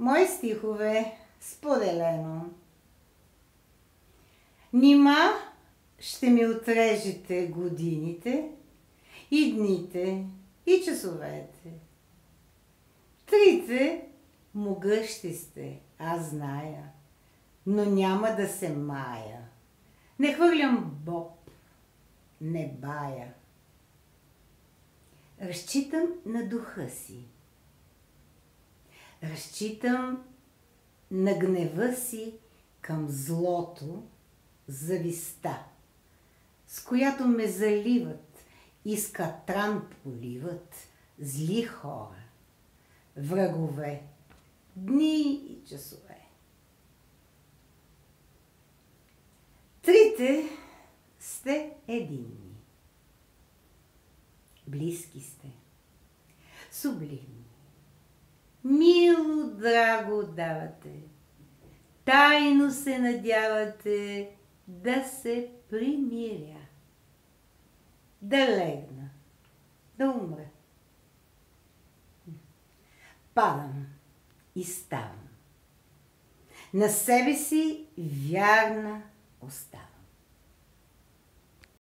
Мои стихове споделено. Нима ще ми отрежете годините и дните и часовете. Трите могъщи сте, аз зная, но няма да се мая. Не хвърлям боб, не бая. Разчитам на духа си. Разчитам на гнева си към злото, зависта, с която ме заливат и с катран поливат зли хора, врагове, дни и часове. Трите сте единни. Близки сте, сублимни. Мило, драго давате, тайно се надявате да се примиря, да легна, да умра. Падам и ставам. На себе си вярна оставам.